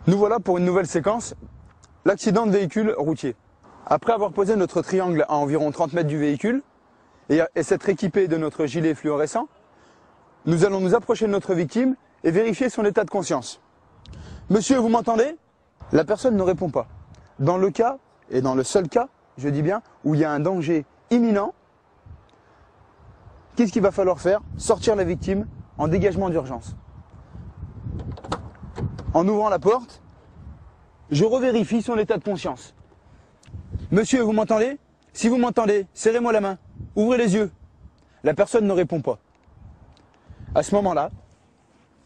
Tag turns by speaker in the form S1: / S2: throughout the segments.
S1: Nous voilà pour une nouvelle séquence, l'accident de véhicule routier. Après avoir posé notre triangle à environ 30 mètres du véhicule et s'être équipé de notre gilet fluorescent, nous allons nous approcher de notre victime et vérifier son état de conscience. Monsieur, vous m'entendez? La personne ne répond pas. Dans le cas, et dans le seul cas, je dis bien, où il y a un danger imminent, qu'est-ce qu'il va falloir faire? Sortir la victime en dégagement d'urgence. En ouvrant la porte, je revérifie son état de conscience. Monsieur, vous m'entendez? Si vous m'entendez, serrez-moi la main, ouvrez les yeux. La personne ne répond pas. À ce moment-là,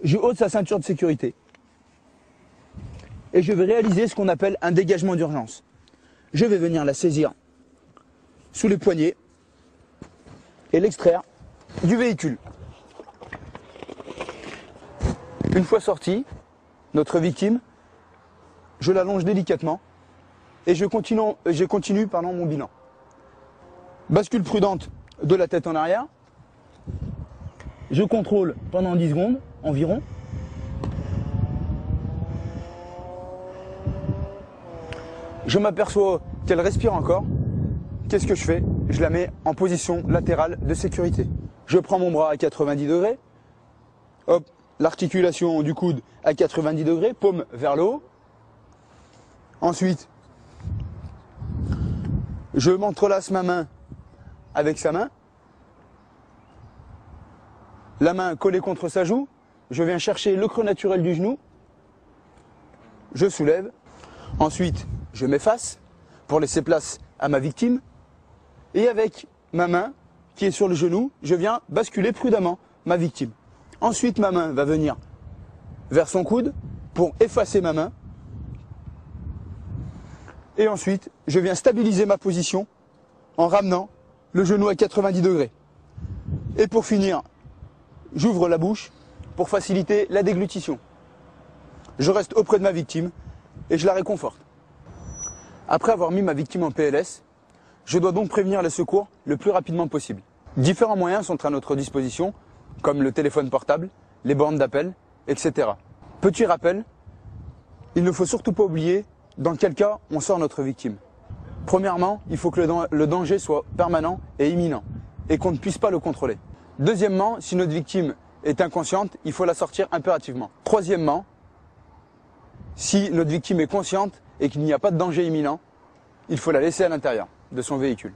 S1: je ôte sa ceinture de sécurité et je vais réaliser ce qu'on appelle un dégagement d'urgence. Je vais venir la saisir sous les poignets et l'extraire du véhicule. Une fois sortie, notre victime, je l'allonge délicatement et je continue mon bilan. Bascule prudente de la tête en arrière. Je contrôle pendant 10 secondes environ. Je m'aperçois qu'elle respire encore. Qu'est-ce que je fais? Je la mets en position latérale de sécurité. Je prends mon bras à 90 degrés. Hop, l'articulation du coude à 90 degrés, paume vers le haut. Ensuite, je m'entrelace ma main avec sa main. La main collée contre sa joue, je viens chercher le creux naturel du genou, je soulève, ensuite je m'efface pour laisser place à ma victime, et avec ma main qui est sur le genou, je viens basculer prudemment ma victime. Ensuite ma main va venir vers son coude pour effacer ma main, et ensuite je viens stabiliser ma position en ramenant le genou à 90 degrés. Et pour finir, j'ouvre la bouche pour faciliter la déglutition. Je reste auprès de ma victime et je la réconforte. Après avoir mis ma victime en PLS, je dois donc prévenir les secours le plus rapidement possible. Différents moyens sont à notre disposition, comme le téléphone portable, les bornes d'appel, etc. Petit rappel, il ne faut surtout pas oublier dans quel cas on sort notre victime. Premièrement, il faut que le danger soit permanent et imminent et qu'on ne puisse pas le contrôler. Deuxièmement, si notre victime est inconsciente, il faut la sortir impérativement. Troisièmement, si notre victime est consciente et qu'il n'y a pas de danger imminent, il faut la laisser à l'intérieur de son véhicule.